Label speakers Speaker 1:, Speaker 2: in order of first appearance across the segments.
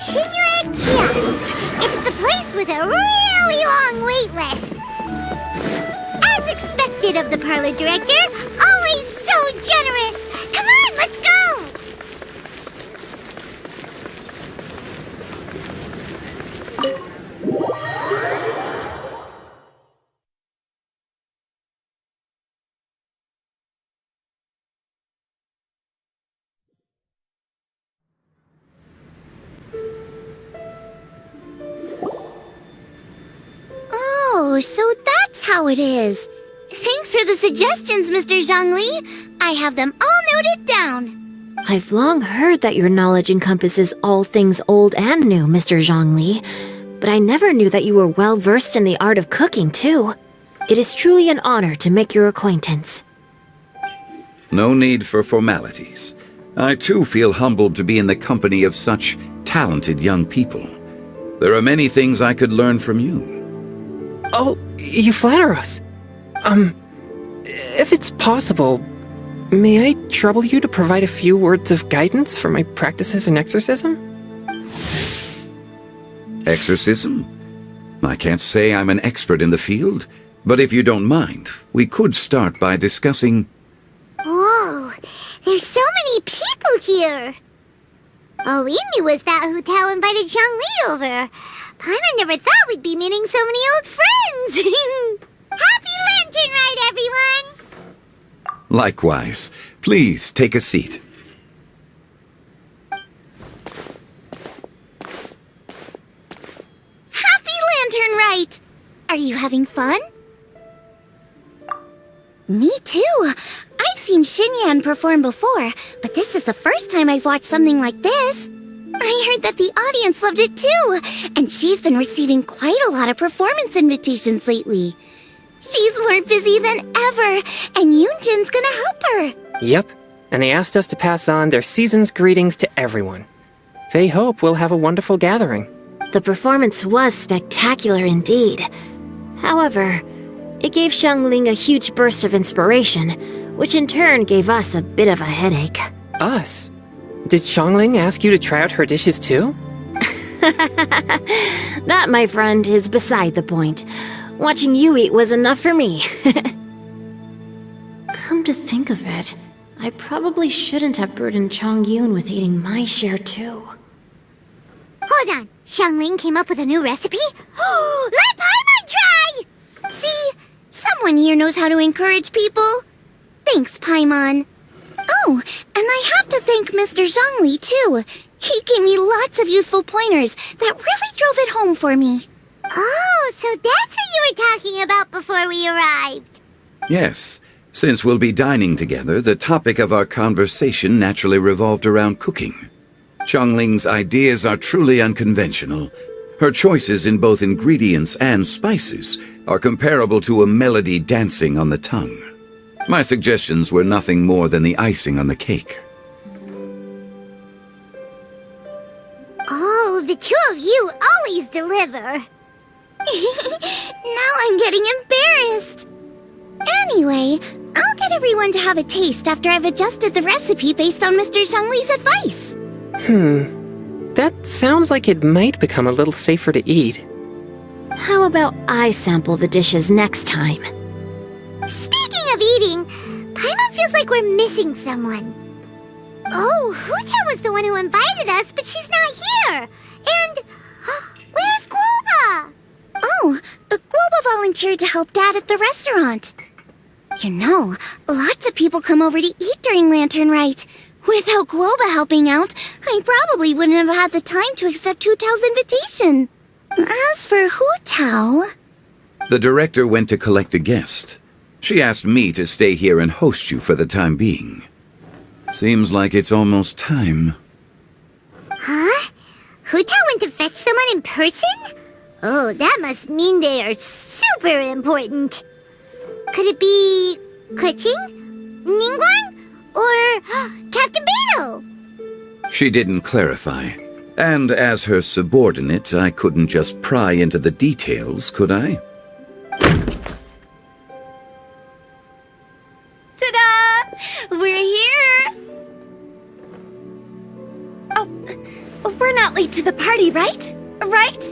Speaker 1: Xiao. It's the place with a really long wait list. As expected of the parlor director, always so generous. Come on, let's go!
Speaker 2: Oh, so that's how it is. Thanks for the suggestions, Mr. Zhongli. I have them all noted down.
Speaker 3: I've long heard that your knowledge encompasses all things old and new, Mr. Zhongli, but I never knew that you were well versed in the art of cooking, too. It is truly an honor to make your acquaintance.
Speaker 4: No need for formalities. I too feel humbled to be in the company of such talented young people. There are many things I could learn from you.
Speaker 5: Oh, you flatter us. If it's possible, may I trouble you to provide a few words of guidance for my practices in exorcism?
Speaker 4: Exorcism? I can't say I'm an expert in the field, but if you don't mind, we could start by discussing...
Speaker 1: Whoa, there's so many people here. All we knew was that Hutao invited Zhongli over. Paimon never thought we'd be meeting so many old friends. Happy Lanternrite, everyone!
Speaker 4: Likewise. Please take a seat.
Speaker 2: Happy Lanternrite! Are you having fun? Me too. I've seen Xinyan perform before, but this is the first time I've watched something like this. I heard that the audience loved it too, and she's been receiving quite a lot of performance invitations lately. She's more busy than ever, and Yoonjin's gonna help her.
Speaker 5: Yep, and they asked us to pass on their season's greetings to everyone. They hope we'll have a wonderful gathering.
Speaker 3: The performance was spectacular indeed. However, it gave Xiangling a huge burst of inspiration, which in turn gave us a bit of a headache.
Speaker 5: Us? Did Xiangling ask you to try out her dishes too?
Speaker 3: That, my friend, is beside the point. Watching you eat was enough for me. Come to think of it, I probably shouldn't have burdened Chongyun with eating my share too.
Speaker 1: Hold on, Xiangling came up with a new recipe? Let Paimon try!
Speaker 2: See? Someone here knows how to encourage people. Thanks, Paimon. Oh, and I have to thank Mr. Zhongli, too. He gave me lots of useful pointers that really drove it home for me.
Speaker 1: Oh, so that's what you were talking about before we arrived.
Speaker 4: Yes. Since we'll be dining together, the topic of our conversation naturally revolved around cooking. Xiangling's ideas are truly unconventional. Her choices in both ingredients and spices are comparable to a melody dancing on the tongue. My suggestions were nothing more than the icing on the cake.
Speaker 1: Oh, the two of you always deliver.
Speaker 2: Now I'm getting embarrassed. Anyway, I'll get everyone to have a taste after I've adjusted the recipe based on Mr. Zhongli's advice.
Speaker 5: That sounds like it might become a little safer to eat.
Speaker 3: How about I sample the dishes next time?
Speaker 1: Speaking of eating, Paimon feels like we're missing someone. Oh, Hutao was the one who invited us, but she's not here. And where's Guoba?
Speaker 2: Oh, Guoba volunteered to help Dad at the restaurant. You know, lots of people come over to eat during Lanternrite. Without Guoba helping out, I probably wouldn't have had the time to accept Hutao's invitation. As for Hutao...
Speaker 4: The director went to collect a guest. She asked me to stay here and host you for the time being. Seems like it's almost time.
Speaker 1: Huh? Hutao went to fetch someone in person? Oh, that must mean they are super important. Could it be Keqing? Ningguang? Or Captain Beto?
Speaker 4: She didn't clarify. And as her subordinate, I couldn't just pry into the details, could I?
Speaker 2: Ta-da! We're here! Oh, we're not late to the party, right? Right?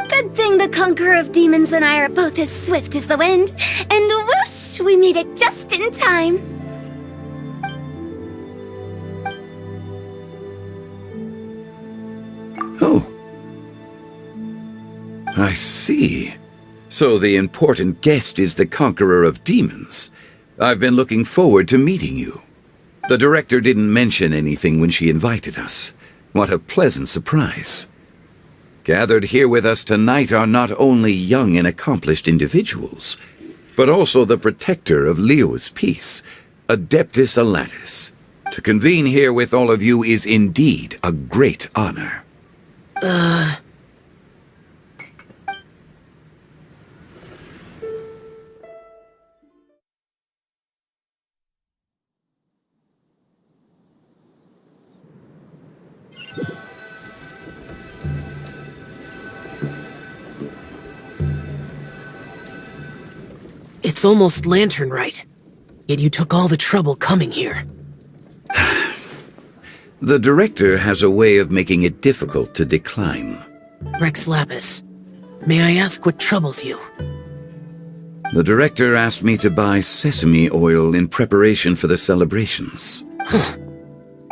Speaker 2: Good thing the Conqueror of Demons and I are both as swift as the wind, and whoosh, we made it just in time.
Speaker 4: Oh. I see. So the important guest is the Conqueror of Demons. I've been looking forward to meeting you. The director didn't mention anything when she invited us. What a pleasant surprise. Gathered here with us tonight are not only young and accomplished individuals, but also the protector of Liyue's peace, Adeptus Alatus. To convene here with all of you is indeed a great honor.
Speaker 6: It's almost lanternrite, yet you took all the trouble coming here.
Speaker 4: The director has a way of making it difficult to decline.
Speaker 6: Rex Lapis, may I ask what troubles you?
Speaker 4: The director asked me to buy sesame oil in preparation for the celebrations.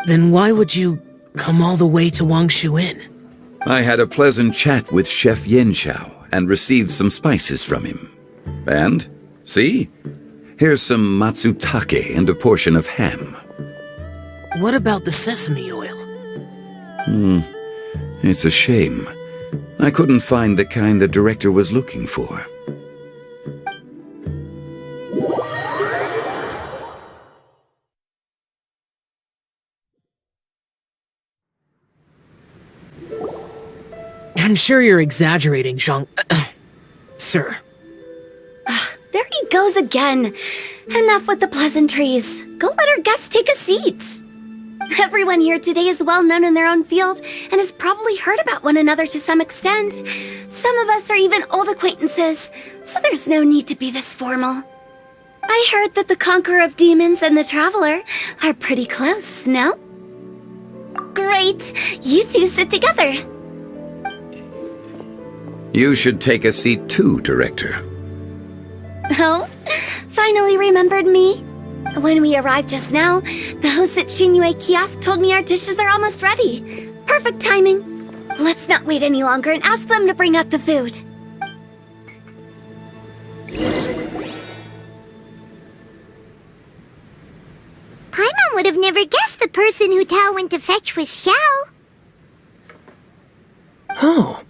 Speaker 6: Then why would you come all the way to Wangshu Inn?
Speaker 4: I had a pleasant chat with Chef Xiao and received some spices from him. And, see? Here's some matsutake and a portion of ham.
Speaker 6: What about the sesame oil?
Speaker 4: It's a shame. I couldn't find the kind the director was looking for.
Speaker 6: I'm sure you're exaggerating, Sir.
Speaker 2: There he goes again. Enough with the pleasantries. Go let our guests take a seat. Everyone here today is well known in their own field and has probably heard about one another to some extent. Some of us are even old acquaintances, so there's no need to be this formal. I heard that the Conqueror of Demons and the Traveler are pretty close, no? Great! You two sit together.
Speaker 4: You should take a seat too, Director.
Speaker 2: Oh, finally remembered me? When we arrived just now, the host at Xinyue Kiosk told me our dishes are almost ready. Perfect timing. Let's not wait any longer and ask them to bring out the food.
Speaker 1: Paimon would have never guessed the person Hutao went to fetch was Xiao.
Speaker 5: Oh,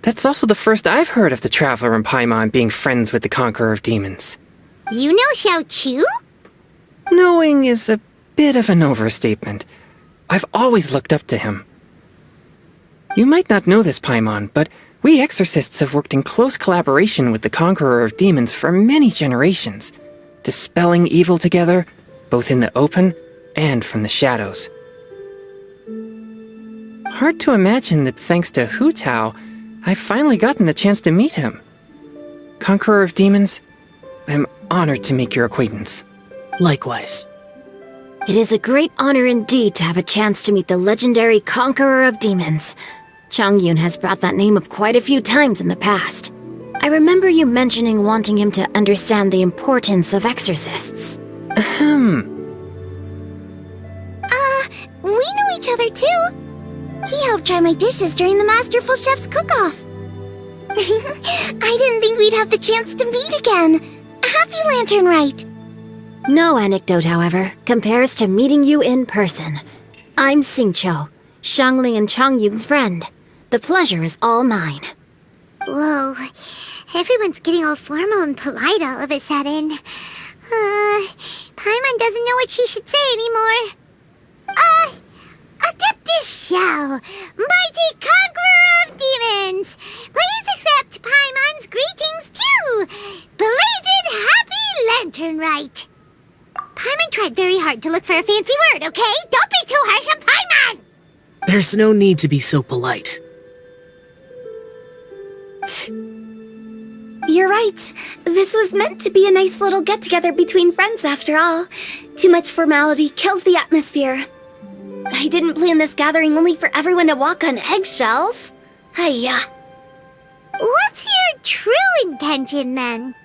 Speaker 5: that's also the first I've heard of the Traveler and Paimon being friends with the Conqueror of Demons.
Speaker 1: You know Xiao Chu?
Speaker 5: Knowing is a bit of an overstatement. I've always looked up to him. You might not know this, Paimon, but we exorcists have worked in close collaboration with the Conqueror of Demons for many generations, dispelling evil together, both in the open and from the shadows. Hard to imagine that thanks to Hutao, I've finally gotten the chance to meet him. Conqueror of Demons, I'm honored to make your acquaintance.
Speaker 6: Likewise.
Speaker 3: It is a great honor indeed to have a chance to meet the legendary Conqueror of Demons. Changyun has brought that name up quite a few times in the past. I remember you mentioning wanting him to understand the importance of exorcists.
Speaker 2: We know each other too. He helped try my dishes during the Masterful Chef's cook-off. I didn't think we'd have the chance to meet again. Happy lanternrite.
Speaker 3: No anecdote, however, compares to meeting you in person. I'm Xingqiu, Shangling and Changyun's friend. The pleasure is all mine.
Speaker 1: Whoa, everyone's getting all formal and polite all of a sudden. Paimon doesn't know what she should say anymore. Adeptus Xiao, mighty Conqueror of Demons, please accept Paimon's greetings too. Belated Happy Lanternrite. Paimon tried very hard to look for a fancy word, okay? Don't be too harsh on Paimon!
Speaker 6: There's no need to be so polite.
Speaker 2: You're right. This was meant to be a nice little get-together between friends after all. Too much formality kills the atmosphere. I didn't plan this gathering only for everyone to walk on eggshells. Hiya.
Speaker 1: What's your true intention, then?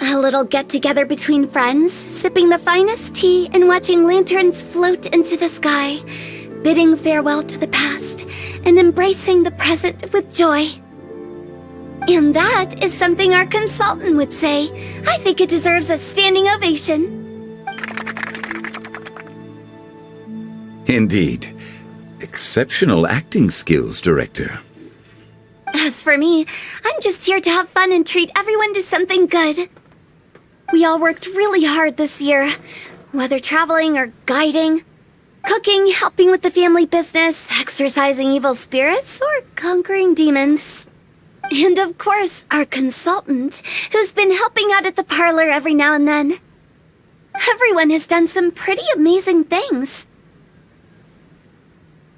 Speaker 2: A little get-together between friends, sipping the finest tea and watching lanterns float into the sky, bidding farewell to the past and embracing the present with joy. And that is something our consultant would say. I think it deserves a standing ovation.
Speaker 4: Indeed. Exceptional acting skills, Director.
Speaker 2: As for me, I'm just here to have fun and treat everyone to something good. We all worked really hard this year, whether traveling or guiding, cooking, helping with the family business, exorcising evil spirits, or conquering demons. And of course, our consultant, who's been helping out at the parlor every now and then. Everyone has done some pretty amazing things.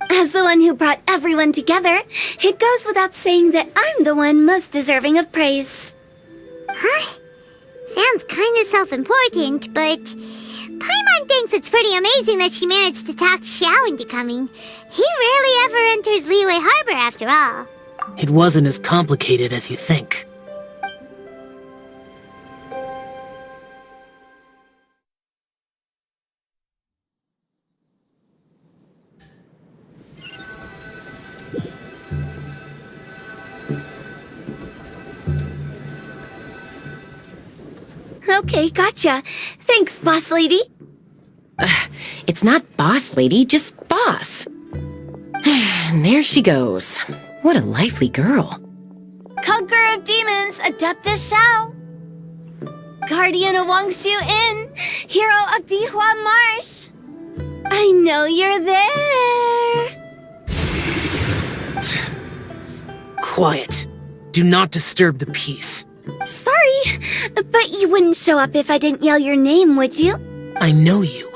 Speaker 2: As the one who brought everyone together, it goes without saying that I'm the one most deserving of praise.
Speaker 1: Huh? Sounds kind of self-important, but Paimon thinks it's pretty amazing that she managed to talk Xiao into coming. He rarely ever enters Liyue Harbor after all.
Speaker 6: It wasn't as complicated as you think.
Speaker 2: Okay, gotcha. Thanks, boss lady.
Speaker 7: It's not boss lady, just boss. And there she goes. What a lively girl.
Speaker 2: Conqueror of demons, Adeptus Xiao. Guardian of Wangshu Inn, hero of Dihua Marsh. I know you're there.
Speaker 6: Quiet. Do not disturb the peace.
Speaker 2: Sorry, but you wouldn't show up if I didn't yell your name, would you?
Speaker 6: I know you.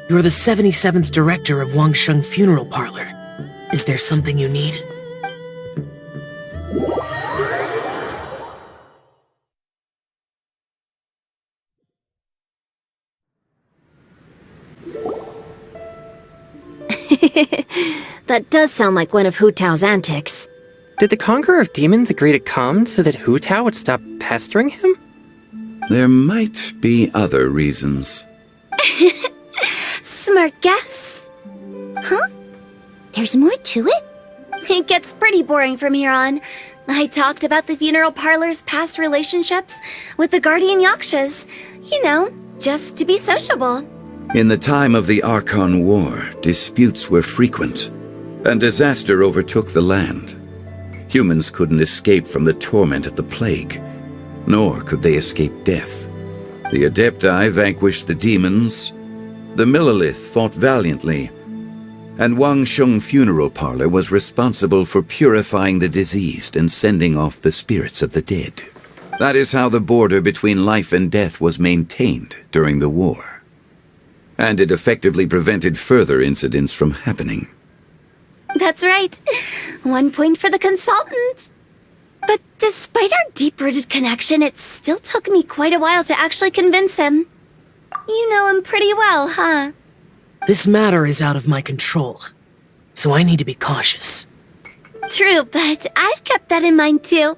Speaker 6: You're the 77th director of Wangsheng Funeral Parlor. Is there something you need?
Speaker 3: That does sound like one of Hutao's antics.
Speaker 5: Did the Conqueror of Demons agree to come so that Hutao would stop pestering him?
Speaker 4: There might be other reasons.
Speaker 2: Smart guess.
Speaker 1: Huh? There's more to it?
Speaker 2: It gets pretty boring from here on. I talked about the funeral parlor's past relationships with the Guardian Yakshas. You know, just to be sociable.
Speaker 4: In the time of the Archon War, disputes were frequent, and disaster overtook the land. Humans couldn't escape from the torment of the plague, nor could they escape death. The Adepti vanquished the demons, the Millelith fought valiantly, and Wangsheng Funeral Parlor was responsible for purifying the diseased and sending off the spirits of the dead. That is how the border between life and death was maintained during the war. And it effectively prevented further incidents from happening.
Speaker 2: That's right. 1 point for the consultant. But despite our deep-rooted connection, it still took me quite a while to actually convince him. You know him pretty well, huh?
Speaker 6: This matter is out of my control, so I need to be cautious.
Speaker 2: True, but I've kept that in mind too.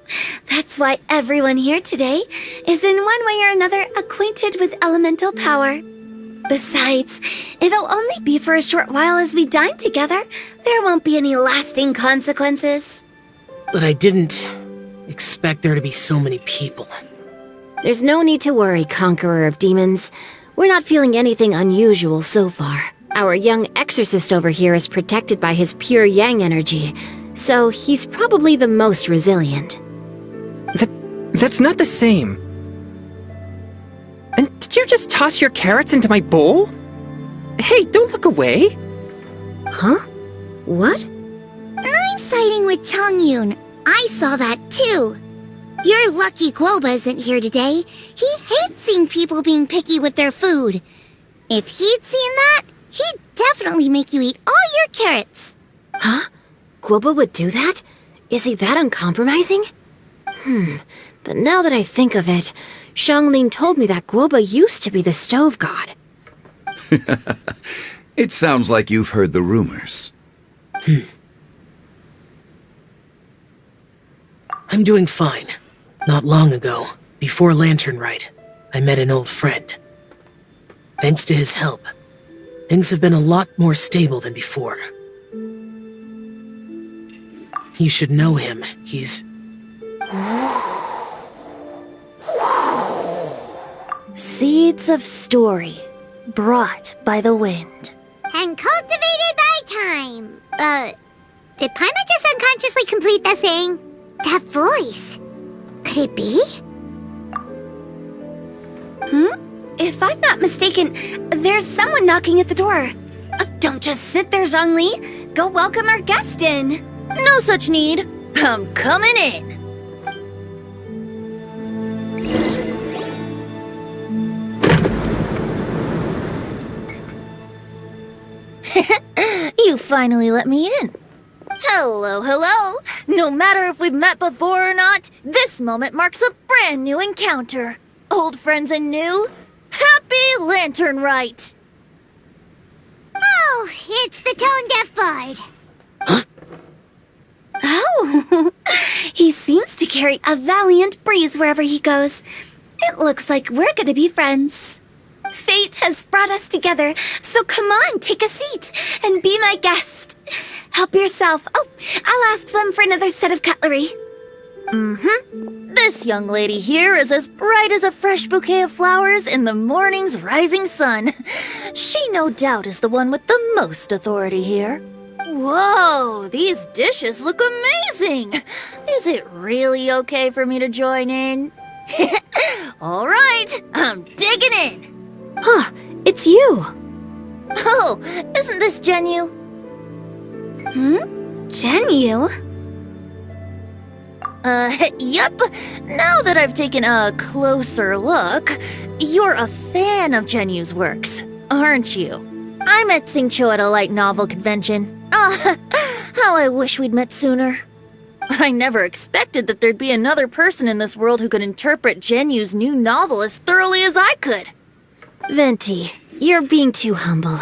Speaker 2: That's why everyone here today is in one way or another acquainted with elemental power. Besides, it'll only be for a short while as we dine together. There won't be any lasting consequences.
Speaker 6: But I didn't expect there to be so many people.
Speaker 3: There's no need to worry, Conqueror of Demons. We're not feeling anything unusual so far. Our young exorcist over here is protected by his pure yang energy, so he's probably the most resilient.
Speaker 5: That's not the same. And did you just toss your carrots into my bowl? Hey, don't look away!
Speaker 3: Huh? What?
Speaker 2: I'm siding with Chongyun. I saw that too. You're lucky Guoba isn't here today. He hates seeing people being picky with their food. If he'd seen that, he'd definitely make you eat all your carrots.
Speaker 3: Huh? Guoba would do that? Is he that uncompromising? But now that I think of it, Xianglin told me that Guoba used to be the stove god.
Speaker 4: It sounds like you've heard the rumors.
Speaker 6: I'm doing fine. Not long ago, before lanternrite, I met an old friend. Thanks to his help, things have been a lot more stable than before. You should know him. He's...
Speaker 3: Seeds of story, brought by the wind.
Speaker 1: And cultivated by time. Did Paimon just unconsciously complete that saying? That voice. Could it be?
Speaker 2: If I'm not mistaken, there's someone knocking at the door. Don't just sit there, Zhongli. Go welcome our guest in.
Speaker 8: No such need. I'm coming in. You finally let me in. Hello, hello. No matter if we've met before or not, this moment marks a brand new encounter. Old friends and new. Happy lanternrite.
Speaker 1: Oh, it's the tone-deaf bard.
Speaker 2: Oh, he seems to carry a valiant breeze wherever he goes. It looks like we're gonna be friends. Fate has brought us together, so come on, take a seat and be my guest. Help yourself. Oh, I'll ask them for another set of cutlery.
Speaker 8: This young lady here is as bright as a fresh bouquet of flowers in the morning's rising sun. She no doubt is the one with the most authority here. Whoa, these dishes look amazing! Is it really okay for me to join in? All right, I'm digging in.
Speaker 3: Huh, it's you.
Speaker 8: Oh, isn't this Genu?
Speaker 2: Genu?
Speaker 8: Yep. Now that I've taken a closer look, you're a fan of Genu's works, aren't you? I met Xingqiu at a light novel convention. How I wish we'd met sooner. I never expected that there'd be another person in this world who could interpret Genu's new novel as thoroughly as I could.
Speaker 3: Venti, you're being too humble.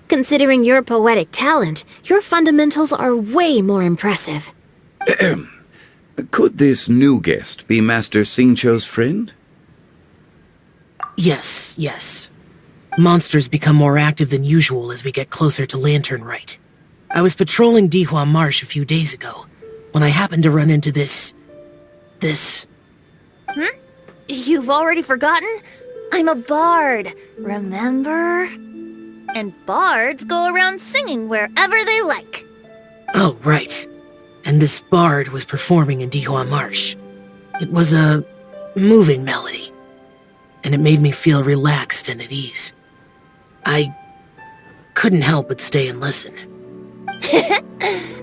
Speaker 3: Considering your poetic talent, your fundamentals are way more impressive.
Speaker 4: Could this new guest be Master Xingqiu's friend?
Speaker 6: Yes. Monsters become more active than usual as we get closer to lanternrite. I was patrolling Dihua Marsh a few days ago, when I happened to run into this...
Speaker 8: You've already forgotten? I'm a bard, remember? And bards go around singing wherever they like.
Speaker 6: Oh, right. And this bard was performing in Dihua Marsh. It was a moving melody, and it made me feel relaxed and at ease. I couldn't help but stay and listen.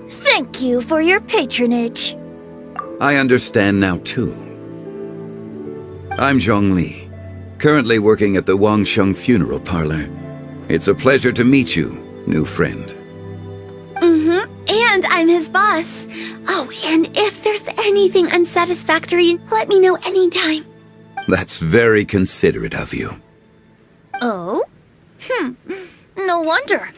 Speaker 8: Thank you for your patronage.
Speaker 4: I understand now, too. I'm Zhongli, currently working at the Wangsheng Funeral Parlor. It's a pleasure to meet you, new friend.
Speaker 2: And I'm his boss. Oh, and if there's anything unsatisfactory, let me know anytime.
Speaker 4: That's very considerate of you.
Speaker 8: Oh? No wonder.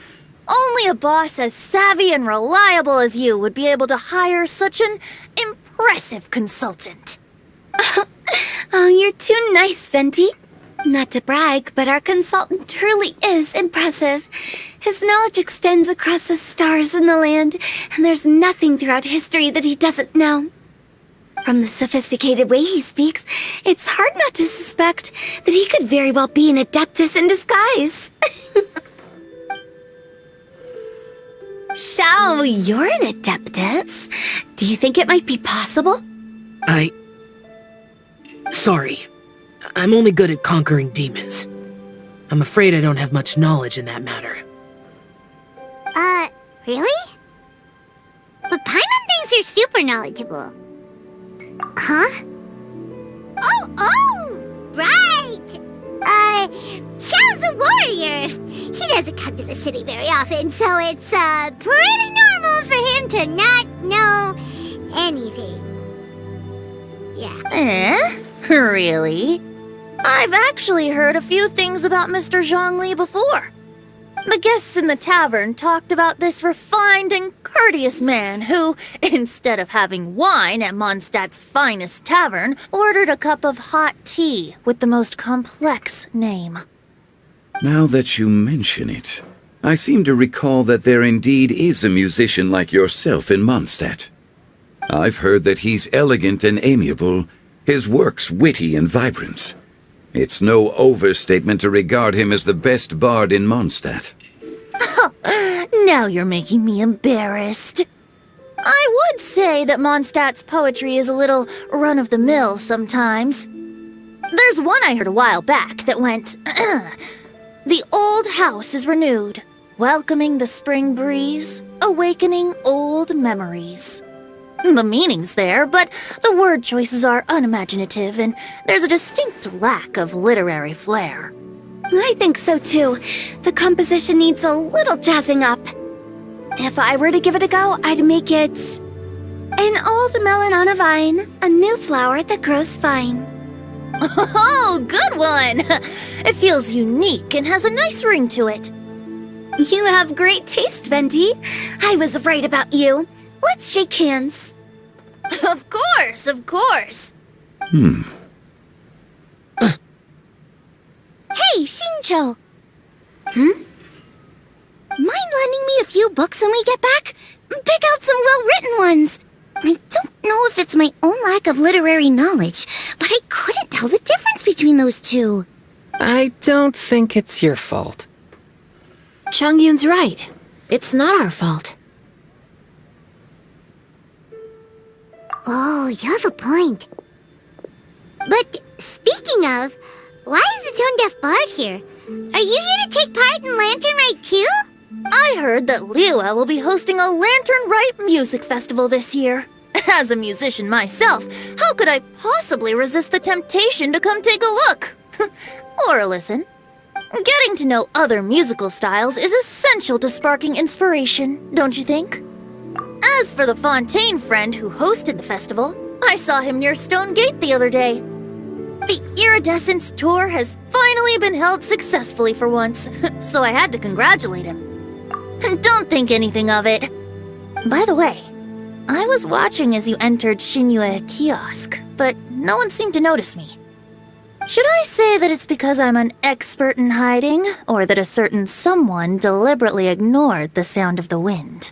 Speaker 8: Only a boss as savvy and reliable as you would be able to hire such an impressive consultant.
Speaker 2: Oh, you're too nice, Venti. Not to brag, but our consultant truly is impressive. His knowledge extends across the stars and the land, and there's nothing throughout history that he doesn't know. From the sophisticated way he speaks, it's hard not to suspect that he could very well be an adeptus in disguise. Xiao, you're an adeptus. Do you think it might be possible?
Speaker 6: Sorry. I'm only good at conquering demons. I'm afraid I don't have much knowledge in that matter.
Speaker 1: Really? But Paimon thinks you're super knowledgeable. Huh? Oh, right! Xiao's a warrior. He doesn't come to the city very often, so it's, pretty normal for him to not know anything. Yeah.
Speaker 8: Really? I've actually heard a few things about Mr. Zhongli before. The guests in the tavern talked about this refined and courteous man who, instead of having wine at Mondstadt's finest tavern, ordered a cup of hot tea with the most complex name.
Speaker 4: Now that you mention it, I seem to recall that there indeed is a musician like yourself in Mondstadt. I've heard that he's elegant and amiable, his works witty and vibrant. It's no overstatement to regard him as the best bard in Mondstadt.
Speaker 8: Now you're making me embarrassed. I would say that Mondstadt's poetry is a little run-of-the-mill sometimes. There's one I heard a while back that went, "The old house is renewed, welcoming the spring breeze, awakening old memories." The meaning's there, but the word choices are unimaginative, and there's a distinct lack of literary flair.
Speaker 2: I think so too. The composition needs a little jazzing up. If I were to give it a go, I'd make it an old melon on a vine, a new flower that grows fine.
Speaker 8: Oh, good one! It feels unique and has a nice ring to it.
Speaker 2: You have great taste, Venti. I was right about you. Let's shake hands.
Speaker 8: Of course, of course.
Speaker 2: Hey, Xingqiu! Mind lending me a few books when we get back? Pick out some well-written ones. I don't know if it's my own lack of literary knowledge, but I couldn't tell the difference between those two.
Speaker 5: I don't think it's your fault.
Speaker 3: Chongyun's right. It's not our fault.
Speaker 1: Oh, you have a point. But speaking of, why is the tone-deaf bard here? Are you here to take part in Lanternrite too?
Speaker 8: I heard that Liyue will be hosting a lanternrite music festival this year. As a musician myself, how could I possibly resist the temptation to come take a look? Or listen. Getting to know other musical styles is essential to sparking inspiration, don't you think? As for the Fontaine friend who hosted the festival, I saw him near Stone Gate the other day. The Iridescence tour has finally been held successfully for once, so I had to congratulate him. Don't think anything of it. By the way, I was watching as you entered Liyue kiosk, but no one seemed to notice me. Should I say that it's because I'm an expert in hiding, or that a certain someone deliberately ignored the sound of the wind?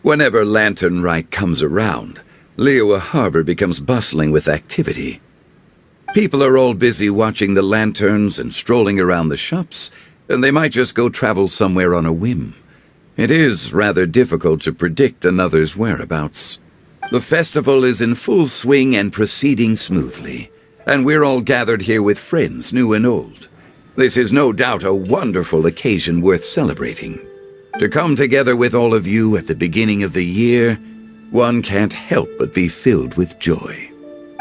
Speaker 4: Whenever Lanternrite comes around, Liyue Harbor becomes bustling with activity. People are all busy watching the lanterns and strolling around the shops, and they might just go travel somewhere on a whim. It is rather difficult to predict another's whereabouts. The festival is in full swing and proceeding smoothly, and we're all gathered here with friends, new and old. This is no doubt a wonderful occasion worth celebrating. To come together with all of you at the beginning of the year, one can't help but be filled with joy.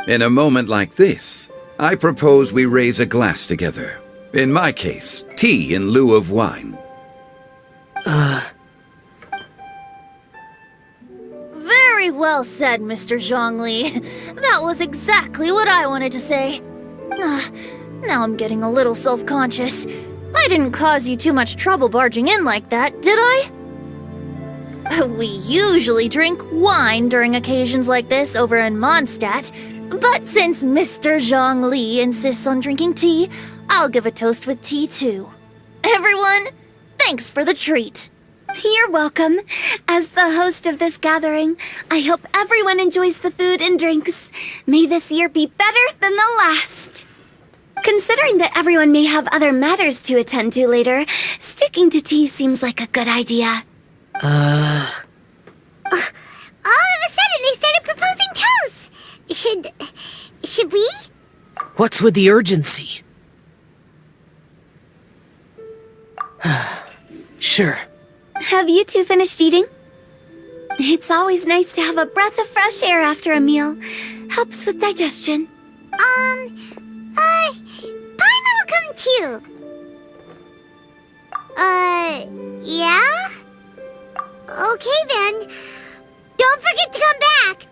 Speaker 4: In a moment like this, I propose we raise a glass together. In my case, tea in lieu of wine.
Speaker 8: Very well said, Mr. Zhongli. That was exactly what I wanted to say. Now I'm getting a little self-conscious. I didn't cause you too much trouble barging in like that, did I? We usually drink wine during occasions like this over in Mondstadt, but since Mr. Zhongli insists on drinking tea, I'll give a toast with tea too. Everyone, thanks for the treat.
Speaker 2: You're welcome. As the host of this gathering, I hope everyone enjoys the food and drinks. May this year be better than the last. Considering that everyone may have other matters to attend to later, sticking to tea seems like a good idea.
Speaker 1: All of a sudden, they started proposing toasts. Should we?
Speaker 6: What's with the urgency? Sure.
Speaker 2: Have you two finished eating? It's always nice to have a breath of fresh air after a meal. Helps with digestion.
Speaker 1: Paimon will come too. Yeah? Okay then. Don't forget to come back.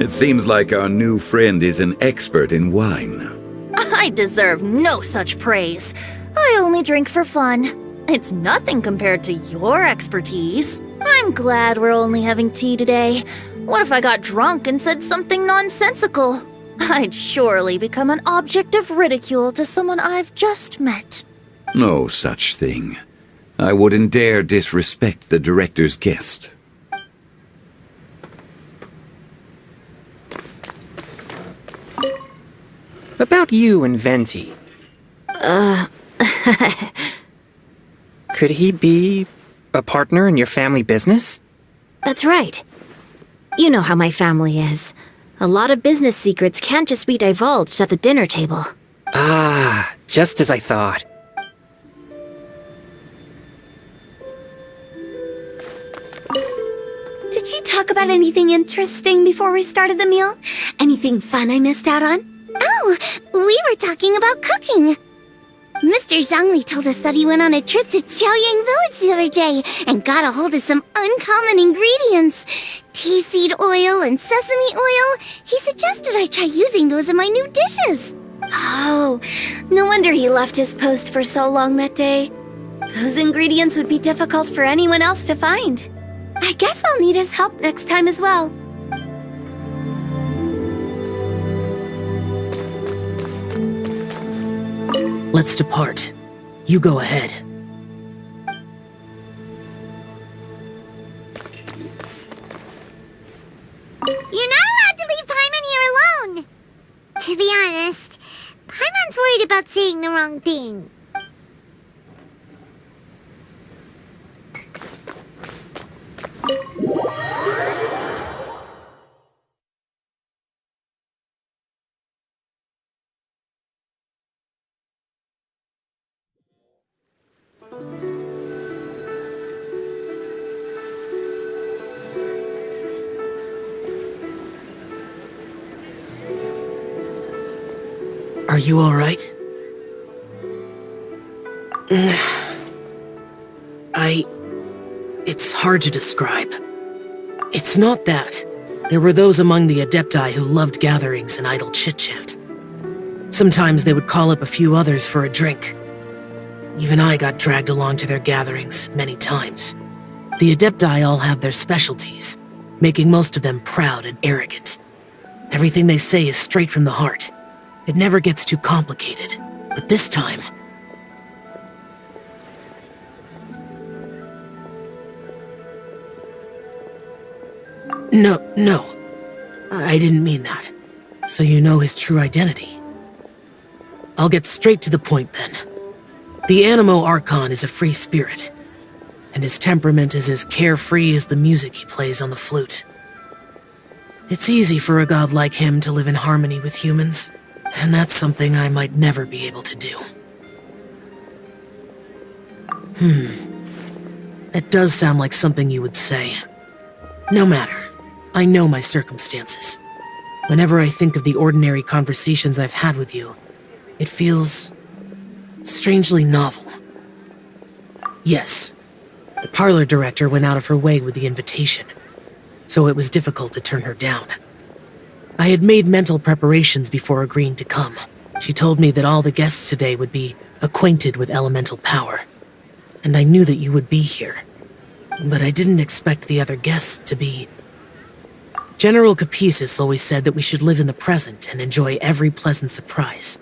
Speaker 4: It seems like our new friend is an expert in wine.
Speaker 8: I deserve no such praise. I only drink for fun. It's nothing compared to your expertise. I'm glad we're only having tea today. What if I got drunk and said something nonsensical? I'd surely become an object of ridicule to someone I've just met.
Speaker 4: No such thing. I wouldn't dare disrespect the director's guest.
Speaker 5: About you and Venti. Could he be a partner in your family business?
Speaker 3: That's right. You know how my family is. A lot of business secrets can't just be divulged at the dinner table.
Speaker 5: Ah, just as I thought.
Speaker 2: Did you talk about anything interesting before we started the meal? Anything fun I missed out on? Oh, we were talking about cooking. Mr. Zhongli told us that he went on a trip to Xiao Village the other day and got a hold of some uncommon ingredients. Tea seed oil and sesame oil. He suggested I try using those in my new dishes. Oh, no wonder he left his post for so long that day. Those ingredients would be difficult for anyone else to find. I guess I'll need his help next time as well.
Speaker 6: Let's depart. You go ahead.
Speaker 1: You're not allowed to leave Paimon here alone! To be honest, Paimon's worried about saying the wrong thing.
Speaker 6: Are you alright? It's hard to describe. It's not that. There were those among the Adepti who loved gatherings and idle chit-chat. Sometimes they would call up a few others for a drink. Even I got dragged along to their gatherings many times. The Adepti all have their specialties, making most of them proud and arrogant. Everything they say is straight from the heart. It never gets too complicated. But this time... No. I didn't mean that. So you know his true identity. I'll get straight to the point then. The Animo Archon is a free spirit, and his temperament is as carefree as the music he plays on the flute. It's easy for a god like him to live in harmony with humans, and that's something I might never be able to do. That does sound like something you would say. No matter. I know my circumstances. Whenever I think of the ordinary conversations I've had with you, it feels strangely novel. Yes, the parlor director went out of her way with the invitation, so it was difficult to turn her down. I had made mental preparations before agreeing to come. She told me that all the guests today would be acquainted with elemental power, and I knew that you would be here. But I didn't expect the other guests to be... General Capisis always said that we should live in the present and enjoy every pleasant surprise.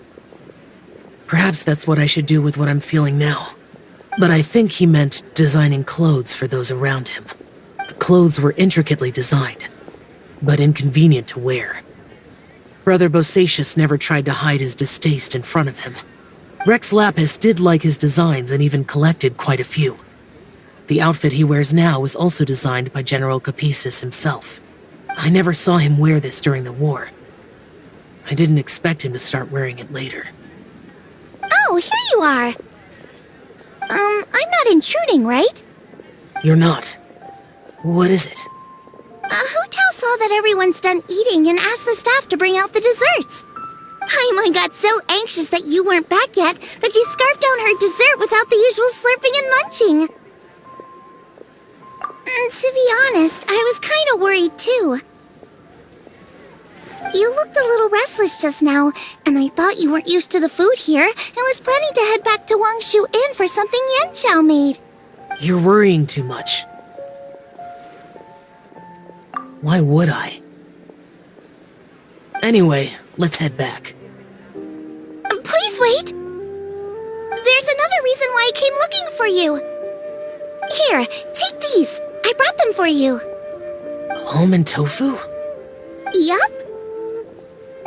Speaker 6: Perhaps that's what I should do with what I'm feeling now. But I think he meant designing clothes for those around him. The clothes were intricately designed, but inconvenient to wear. Brother Bosacius never tried to hide his distaste in front of him. Rex Lapis did like his designs and even collected quite a few. The outfit he wears now was also designed by General Capisis himself. I never saw him wear this during the war. I didn't expect him to start wearing it later.
Speaker 2: Oh, here you are. I'm not intruding, right?
Speaker 6: You're not. What is it?
Speaker 2: Hutao saw that everyone's done eating and asked the staff to bring out the desserts. Paimon got so anxious that you weren't back yet that she scarfed down her dessert without the usual slurping and munching. To be honest, I was kind of worried too. You looked a little restless just now, and I thought you weren't used to the food here and was planning to head back to Wangshu Inn for something Xiao made.
Speaker 6: You're worrying too much. Why would I? Anyway, let's head back.
Speaker 2: Please wait! There's another reason why I came looking for you. Here, take these. I brought them for you.
Speaker 6: Almond tofu?
Speaker 2: Yup.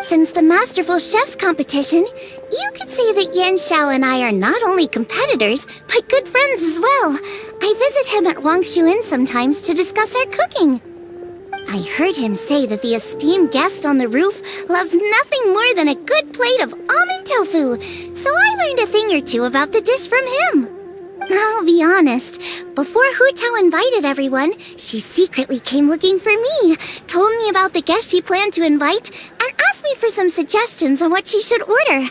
Speaker 2: Since the Masterful Chef's competition, you could say that Xiao and I are not only competitors, but good friends as well. I visit him at Wangshu Inn sometimes to discuss our cooking. I heard him say that the esteemed guest on the roof loves nothing more than a good plate of almond tofu, so I learned a thing or two about the dish from him. I'll be honest, before Hutao invited everyone, she secretly came looking for me, told me about the guest she planned to invite, and asked me for some suggestions on what she should order.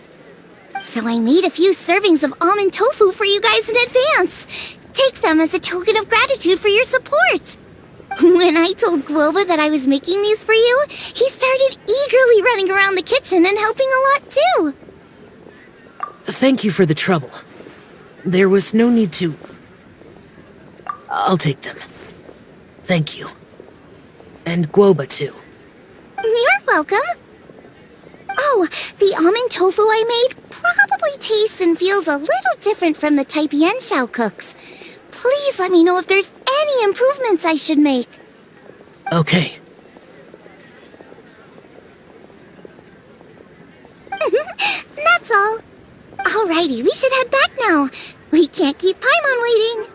Speaker 2: So I made a few servings of almond tofu for you guys in advance. Take them as a token of gratitude for your support. When I told Guoba that I was making these for you, he started eagerly running around the kitchen and helping a lot too.
Speaker 6: Thank you for the trouble. There was no need to... I'll take them. Thank you. And Guoba too.
Speaker 2: You're welcome. Oh, the almond tofu I made probably tastes and feels a little different from the type Xiao cooks. Please let me know if there's any improvements I should make.
Speaker 6: Okay.
Speaker 2: That's all. Alrighty, we should head back now. We can't keep Paimon waiting.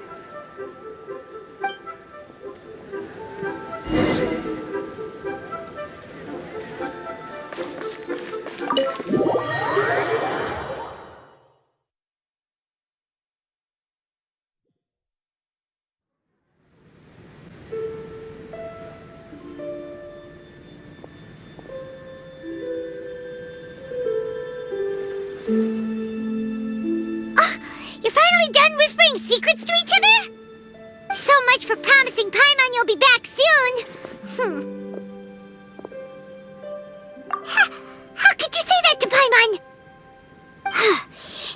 Speaker 1: You're finally done whispering secrets to each other? So much for promising Paimon you'll be back soon. How could you say that to Paimon?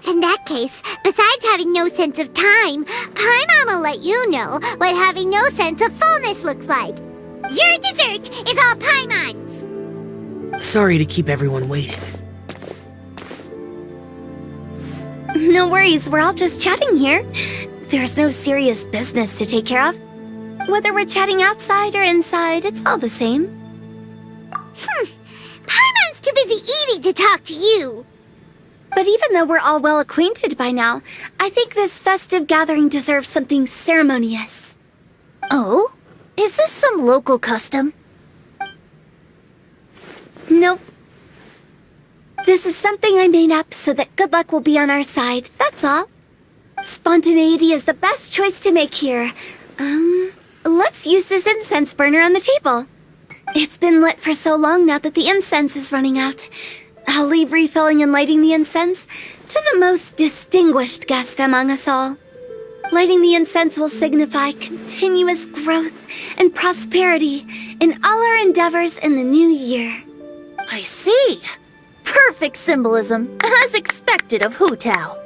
Speaker 1: In that case, besides having no sense of time, Paimon will let you know what having no sense of fullness looks like. Your dessert is all Paimon's.
Speaker 6: Sorry to keep everyone waiting.
Speaker 9: No worries, we're all just chatting here. There's no serious business to take care of. Whether we're chatting outside or inside, it's all the same.
Speaker 1: Paimon's too busy eating to talk to you.
Speaker 9: But even though we're all well acquainted by now, I think this festive gathering deserves something ceremonious.
Speaker 8: Oh? Is this some local custom?
Speaker 9: Nope. This is something I made up so that good luck will be on our side, that's all. Spontaneity is the best choice to make here. Let's use this incense burner on the table. It's been lit for so long now that the incense is running out. I'll leave refilling and lighting the incense to the most distinguished guest among us all. Lighting the incense will signify continuous growth and prosperity in all our endeavors in the new year.
Speaker 8: I see. Perfect symbolism, as expected of Hutao.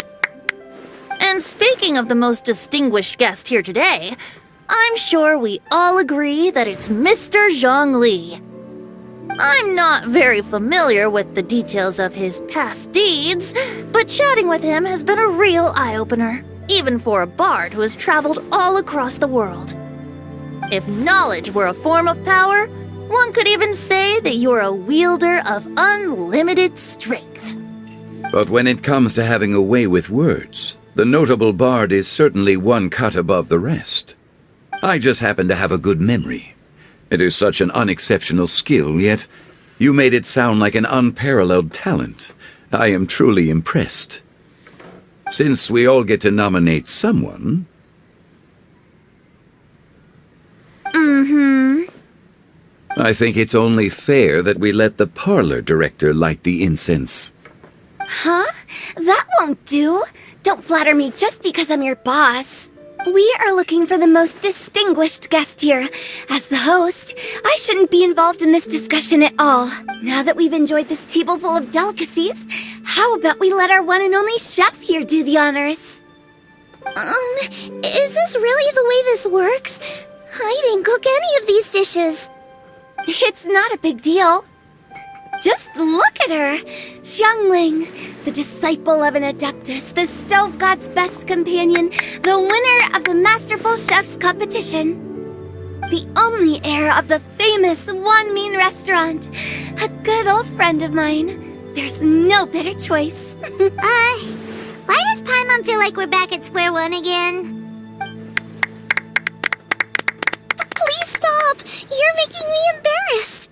Speaker 8: And speaking of the most distinguished guest here today, I'm sure we all agree that it's Mr. Zhongli. I'm not very familiar with the details of his past deeds, but chatting with him has been a real eye-opener, even for a bard who has traveled all across the world. If knowledge were a form of power, one could even say that you're a wielder of unlimited strength.
Speaker 4: But when it comes to having a way with words, the notable bard is certainly one cut above the rest. I just happen to have a good memory. It is such an unexceptional skill, yet you made it sound like an unparalleled talent. I am truly impressed. Since we all get to nominate someone... I think it's only fair that we let the parlor director light the incense.
Speaker 9: Huh? That won't do. Don't flatter me just because I'm your boss. We are looking for the most distinguished guest here. As the host, I shouldn't be involved in this discussion at all. Now that we've enjoyed this table full of delicacies, how about we let our one and only chef here do the honors?
Speaker 2: Is this really the way this works? I didn't cook any of these dishes.
Speaker 9: It's not a big deal. Just look at her! Zhongli, the disciple of an adeptus, the stove god's best companion, the winner of the Masterful Chef's competition. The only heir of the famous One Mean restaurant. A good old friend of mine. There's no better choice.
Speaker 1: Why does Paimon feel like we're back at square one again?
Speaker 2: Please stop! You're making me embarrassed.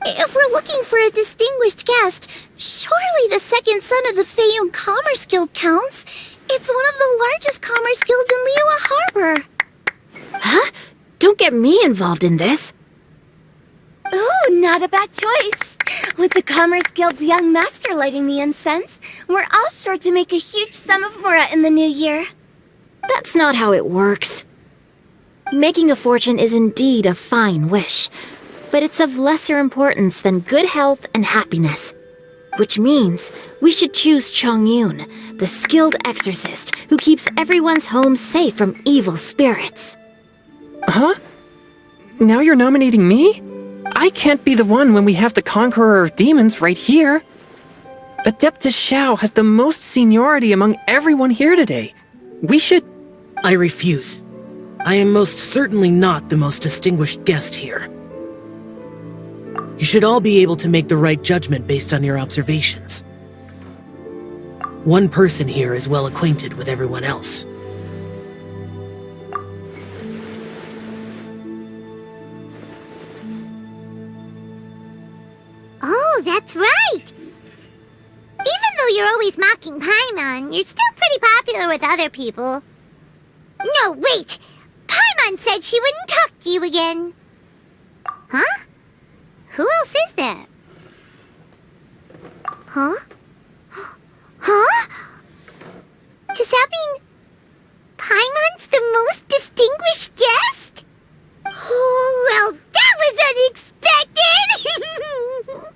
Speaker 2: If we're looking for a distinguished guest, surely the second son of the Feiyun Commerce Guild counts. It's one of the largest commerce guilds in Liyue Harbor.
Speaker 3: Huh? Don't get me involved in this.
Speaker 9: Ooh, not a bad choice. With the Commerce Guild's young master lighting the incense, we're all sure to make a huge sum of mora in the new year.
Speaker 3: That's not how it works. Making a fortune is indeed a fine wish, but it's of lesser importance than good health and happiness. Which means we should choose Chongyun, the skilled exorcist who keeps everyone's home safe from evil spirits.
Speaker 5: Huh? Now you're nominating me? I can't be the one when we have the Conqueror of Demons right here. Adeptus Xiao has the most seniority among everyone here today. We should...
Speaker 6: I refuse. I am most certainly not the most distinguished guest here. You should all be able to make the right judgment based on your observations. One person here is well acquainted with everyone else.
Speaker 1: Oh, that's right! Even though you're always mocking Paimon, you're still pretty popular with other people. No, wait! Paimon said she wouldn't talk to you again. Huh? Who else is there? Huh? Huh? Does that mean Paimon's the most distinguished guest? Oh, well, that was unexpected!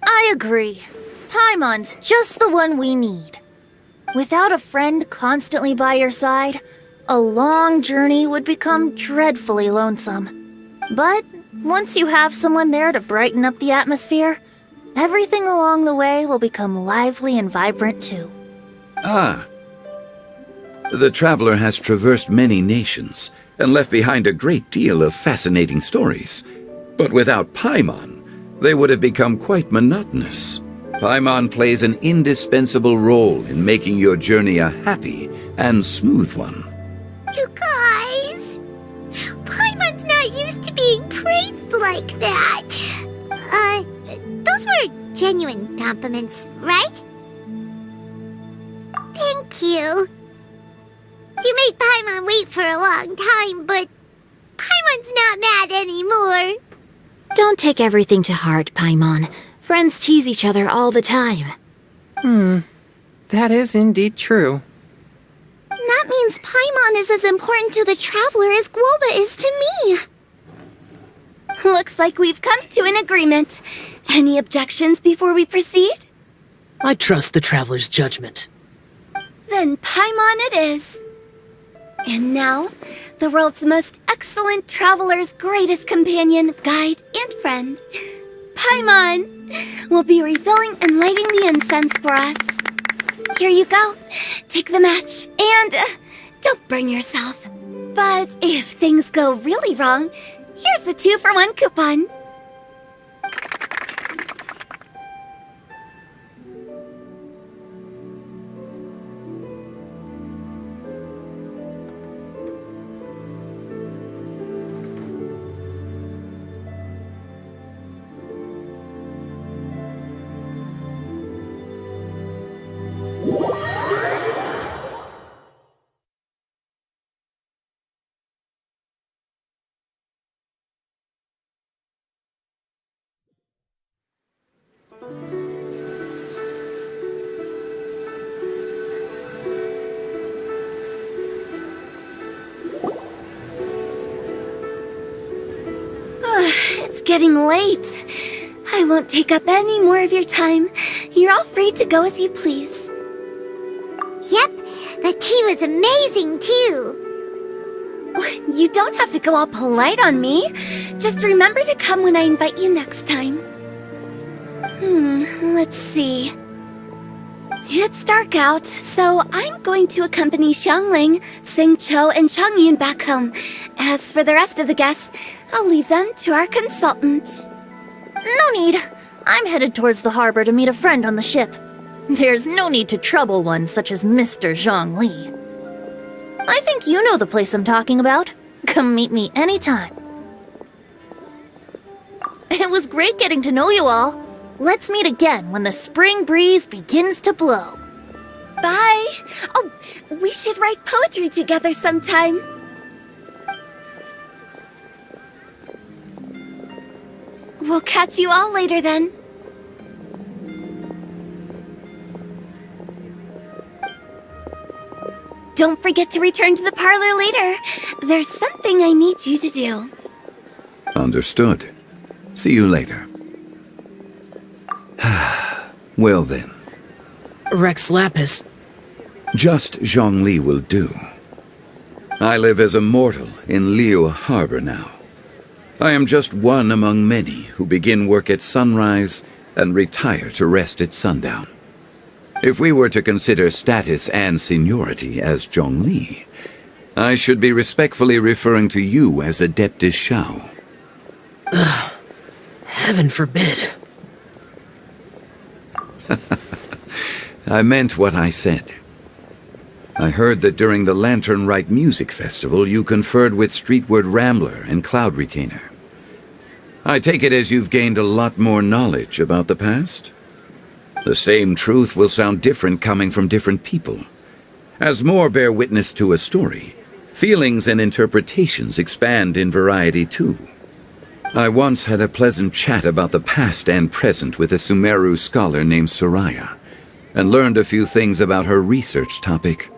Speaker 8: I agree. Paimon's just the one we need. Without a friend constantly by your side, a long journey would become dreadfully lonesome. But once you have someone there to brighten up the atmosphere, everything along the way will become lively and vibrant too.
Speaker 4: Ah. The traveler has traversed many nations and left behind a great deal of fascinating stories. But without Paimon, they would have become quite monotonous. Paimon plays an indispensable role in making your journey a happy and smooth one.
Speaker 1: You guys, Paimon's not used to being praised like that. Those were genuine compliments, right? Thank you. You made Paimon wait for a long time, but Paimon's not mad anymore.
Speaker 3: Don't take everything to heart, Paimon. Friends tease each other all the time.
Speaker 5: That is indeed true.
Speaker 2: That means Paimon is as important to the traveler as Guoba is to me.
Speaker 9: Looks like we've come to an agreement. Any objections before we proceed?
Speaker 6: I trust the traveler's judgment.
Speaker 9: Then Paimon it is. And now, the world's most excellent traveler's greatest companion, guide, and friend, Paimon, will be refilling and lighting the incense for us. Here you go. Take the match, and don't burn yourself. But if things go really wrong, here's a 2-for-1 coupon. getting late. I won't take up any more of your time. You're all free to go as you please.
Speaker 1: Yep, the tea was amazing too.
Speaker 9: You don't have to go all polite on me. Just remember to come when I invite you next time. Let's see. It's dark out, so I'm going to accompany Xiangling, Xingqiu, and Chongyun back home. As for the rest of the guests, I'll leave them to our consultant.
Speaker 8: No need. I'm headed towards the harbor to meet a friend on the ship. There's no need to trouble one such as Mr. Zhongli. I think you know the place I'm talking about. Come meet me anytime. It was great getting to know you all. Let's meet again when the spring breeze begins to blow.
Speaker 9: Bye! Oh, we should write poetry together sometime. We'll catch you all later then. Don't forget to return to the parlor later. There's something I need you to do.
Speaker 4: Understood. See you later. Well then.
Speaker 6: Rex Lapis.
Speaker 4: Just Zhongli will do. I live as a mortal in Liyue Harbor now. I am just one among many who begin work at sunrise and retire to rest at sundown. If we were to consider status and seniority as Zhongli, I should be respectfully referring to you as Adeptus Xiao.
Speaker 6: Heaven forbid.
Speaker 4: I meant what I said. I heard that during the Lanternrite Music Festival you conferred with Streetward Rambler and Cloud Retainer. I take it as you've gained a lot more knowledge about the past? The same truth will sound different coming from different people. As more bear witness to a story, feelings and interpretations expand in variety too. I once had a pleasant chat about the past and present with a Sumeru scholar named Soraya, and learned a few things about her research topic.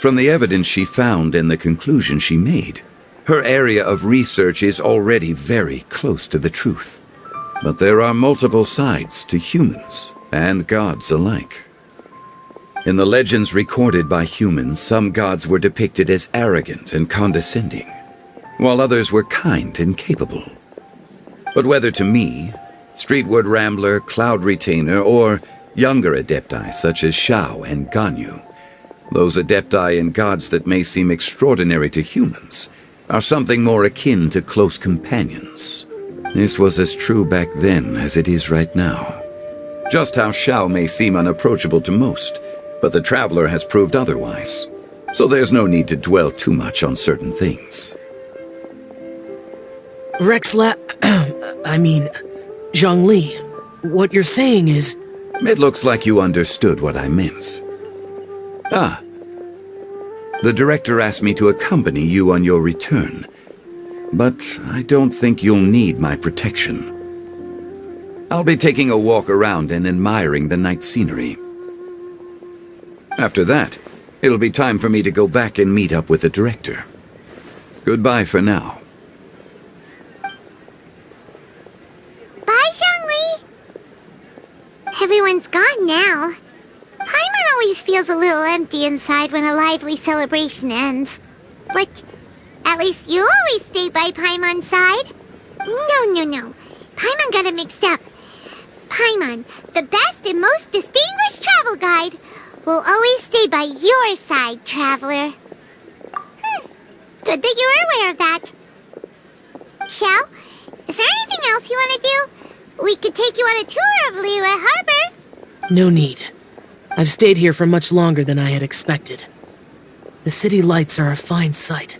Speaker 4: From the evidence she found and the conclusion she made, her area of research is already very close to the truth. But there are multiple sides to humans and gods alike. In the legends recorded by humans, some gods were depicted as arrogant and condescending, while others were kind and capable. But whether to me, Streetward Rambler, Cloud Retainer, or younger adepti such as Xiao and Ganyu, those adepti and gods that may seem extraordinary to humans are something more akin to close companions. This was as true back then as it is right now. Just how Xiao may seem unapproachable to most, but the Traveler has proved otherwise, so there's no need to dwell too much on certain things.
Speaker 6: Zhongli, what you're saying is...
Speaker 4: It looks like you understood what I meant. The director asked me to accompany you on your return, but I don't think you'll need my protection. I'll be taking a walk around and admiring the night scenery. After that, it'll be time for me to go back and meet up with the director. Goodbye for now.
Speaker 1: Bye, Zhongli! Everyone's gone now. Paimon always feels a little empty inside when a lively celebration ends. But at least you always stay by Paimon's side. No. Paimon got it mixed up. Paimon, the best and most distinguished travel guide, will always stay by your side, Traveler. Good that you're aware of that. Xiao, is there anything else you want to do? We could take you on a tour of Liyue Harbor.
Speaker 6: No need. I've stayed here for much longer than I had expected. The city lights are a fine sight,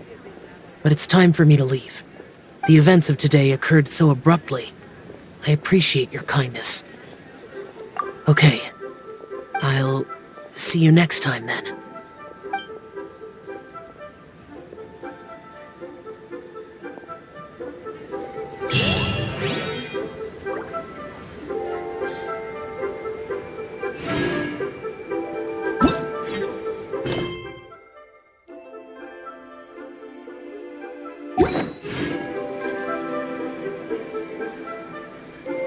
Speaker 6: but it's time for me to leave. The events of today occurred so abruptly. I appreciate your kindness. Okay, I'll see you next time then.